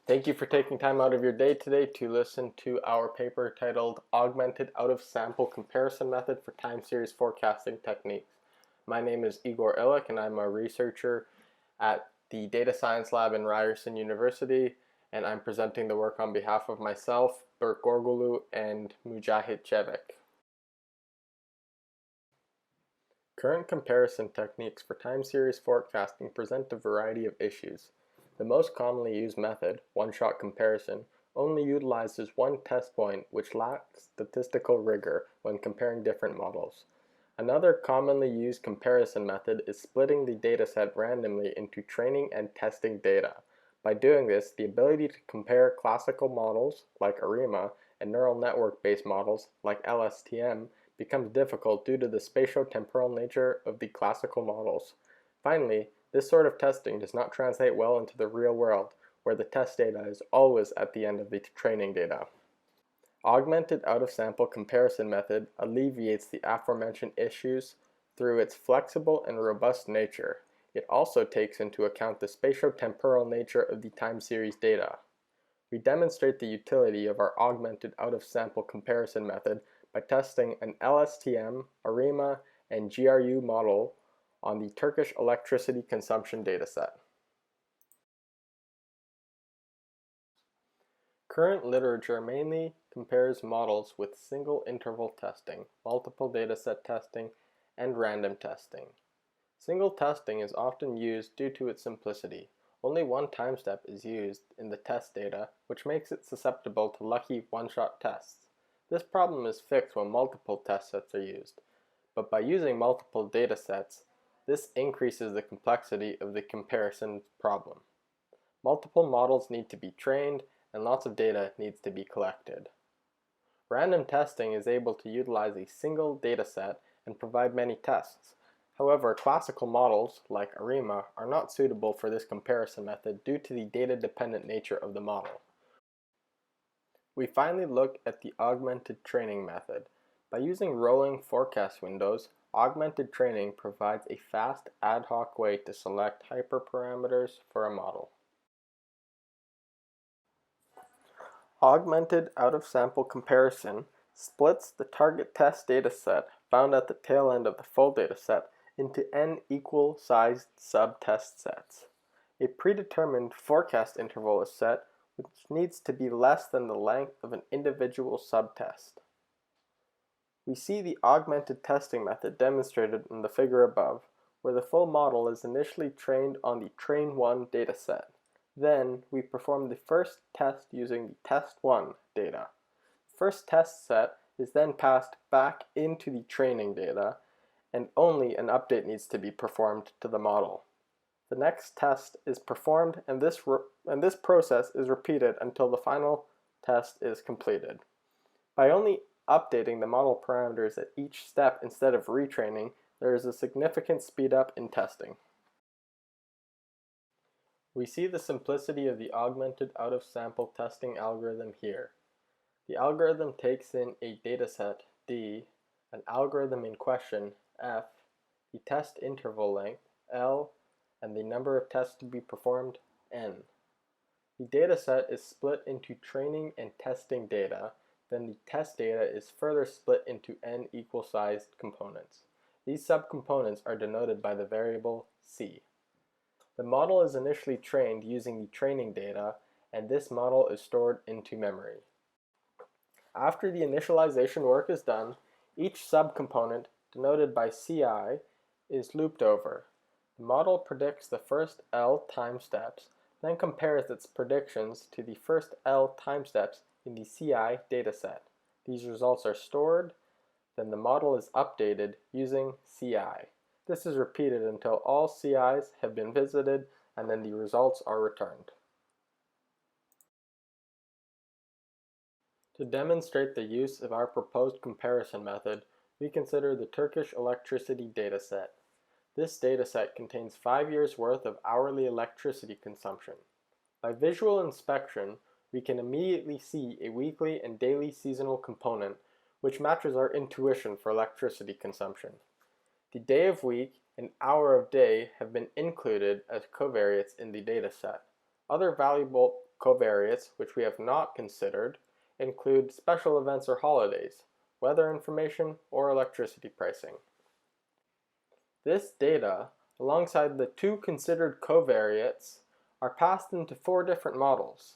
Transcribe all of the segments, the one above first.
Thank you for taking time out of your day today to listen to our paper titled Augmented Out-of-Sample Comparison Method for Time Series Forecasting Techniques. My name is Igor Ilic and I'm a researcher at the Data Science Lab in Ryerson University, and I'm presenting the work on behalf of myself, Berk, Gorgulu, and Mucahit, Cevik. Current comparison techniques for time series forecasting present a variety of issues. The most commonly used method, one-shot comparison, only utilizes one test point which lacks statistical rigor when comparing different models. Another commonly used comparison method is splitting the dataset randomly into training and testing data. By doing this, the ability to compare classical models like ARIMA and neural network-based models like LSTM becomes difficult due to the spatio-temporal nature of the classical models. Finally, this sort of testing does not translate well into the real world, where the test data is always at the end of the training data. Augmented out-of-sample comparison method alleviates the aforementioned issues through its flexible and robust nature. It also takes into account the spatio-temporal nature of the time series data. We demonstrate the utility of our augmented out-of-sample comparison method by testing an LSTM, ARIMA, and GRU model on the Turkish electricity consumption dataset. Current literature mainly compares models with single interval testing, multiple dataset testing, and random testing. Single testing is often used due to its simplicity. Only one time step is used in the test data, which makes it susceptible to lucky one-shot tests. This problem is fixed when multiple test sets are used, but by using multiple data sets, this increases the complexity of the comparison problem. Multiple models need to be trained, and lots of data needs to be collected. Random testing is able to utilize a single data set and provide many tests. However, classical models, like ARIMA, are not suitable for this comparison method due to the data-dependent nature of the model. We finally look at the augmented training method. By using rolling forecast windows, augmented training provides a fast, ad hoc way to select hyperparameters for a model. Augmented out-of-sample comparison splits the target test dataset found at the tail end of the full dataset into n equal-sized sub-test sets. A predetermined forecast interval is set, which needs to be less than the length of an individual subtest. We see the augmented testing method demonstrated in the figure above, where the full model is initially trained on the train1 dataset. Then, we perform the first test using the test1 data. The first test set is then passed back into the training data, and only an update needs to be performed to the model. The next test is performed, and this process is repeated until the final test is completed. By only updating the model parameters at each step instead of retraining, there is a significant speed up in testing. We see the simplicity of the augmented out-of-sample testing algorithm here. The algorithm takes in a dataset, D, an algorithm in question, F, the test interval length, L, and the number of tests to be performed, N. The dataset is split into training and testing data, then the test data is further split into n equal-sized components. These subcomponents are denoted by the variable C. The model is initially trained using the training data, and this model is stored into memory. After the initialization work is done, each subcomponent, denoted by Ci, is looped over. The model predicts the first L time steps, then compares its predictions to the first L time steps in the Ci dataset. These results are stored, then the model is updated using Ci. This is repeated until all Ci's have been visited, and then the results are returned. To demonstrate the use of our proposed comparison method, we consider the Turkish electricity dataset. This dataset contains 5 years' worth of hourly electricity consumption. By visual inspection, we can immediately see a weekly and daily seasonal component, which matches our intuition for electricity consumption. The day of week and hour of day have been included as covariates in the dataset. Other valuable Covariates, which we have not considered, include special events or holidays, weather information, or electricity pricing. This data, alongside the two considered covariates, are passed into 4 different models.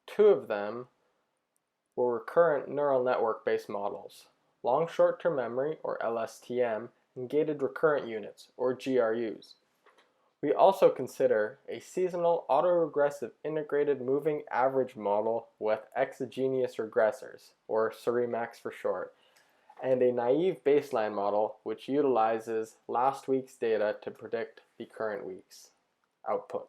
2 of them were recurrent neural network-based models, long short-term memory, or LSTM, and gated recurrent units, or GRUs. We also consider a seasonal auto-regressive integrated moving average model with exogenous regressors, or ARIMA for short, and a naive baseline model which utilizes last week's data to predict the current week's output.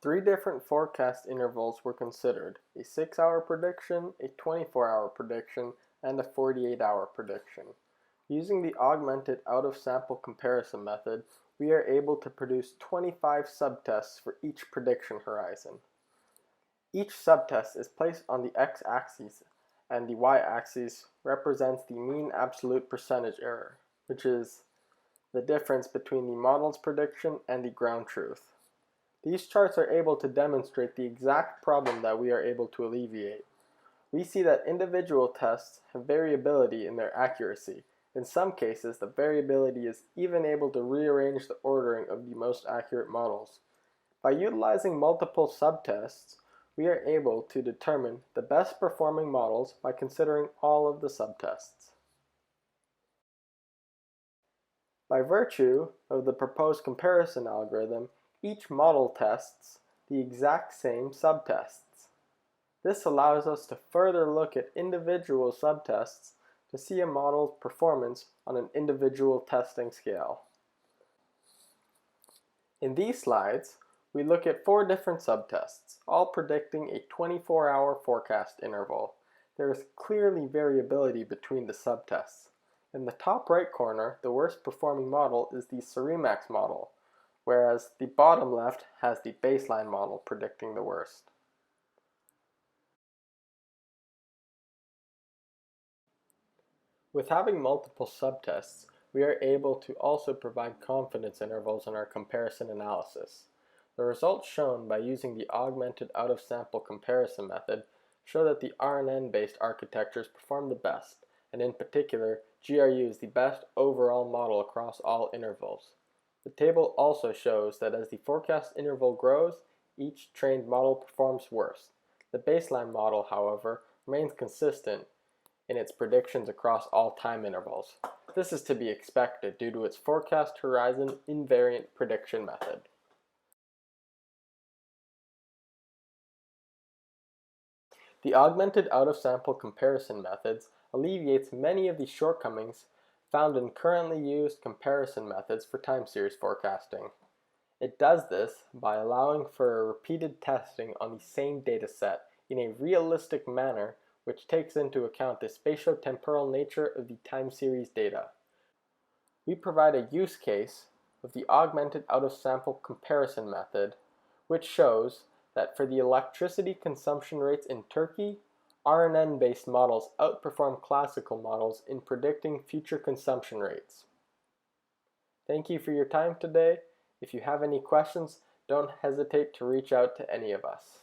3 different forecast intervals were considered: a 6-hour prediction, a 24-hour prediction, and a 48-hour prediction. Using the augmented out-of-sample comparison method, we are able to produce 25 subtests for each prediction horizon. Each subtest is placed on the x-axis, and the y-axis represents the mean absolute percentage error, which is the difference between the model's prediction and the ground truth. These charts are able to demonstrate the exact problem that we are able to alleviate. We see that individual tests have variability in their accuracy. In some cases, the variability is even able to rearrange the ordering of the most accurate models. By utilizing multiple subtests, we are able to determine the best performing models by considering all of the subtests. By virtue of the proposed comparison algorithm, each model tests the exact same subtests. This allows us to further look at individual subtests to see a model's performance on an individual testing scale. In these slides, we look at 4 different subtests, all predicting a 24-hour forecast interval. There is clearly variability between the subtests. In the top right corner, the worst performing model is the ARIMA model, whereas the bottom left has the baseline model predicting the worst. With having multiple subtests, we are able to also provide confidence intervals in our comparison analysis. The results shown by using the augmented out-of-sample comparison method show that the RNN-based architectures perform the best, and in particular, GRU is the best overall model across all intervals. The table also shows that as the forecast interval grows, each trained model performs worse. The baseline model, however, remains consistent in its predictions across all time intervals. This is to be expected due to its forecast horizon invariant prediction method. The augmented out-of-sample comparison methods alleviates many of the shortcomings found in currently used comparison methods for time series forecasting. It does this by allowing for repeated testing on the same dataset in a realistic manner which takes into account the spatio-temporal nature of the time series data. We provide a use case of the augmented out-of-sample comparison method, which shows that for the electricity consumption rates in Turkey, RNN-based models outperform classical models in predicting future consumption rates. Thank you for your time today. If you have any questions, don't hesitate to reach out to any of us.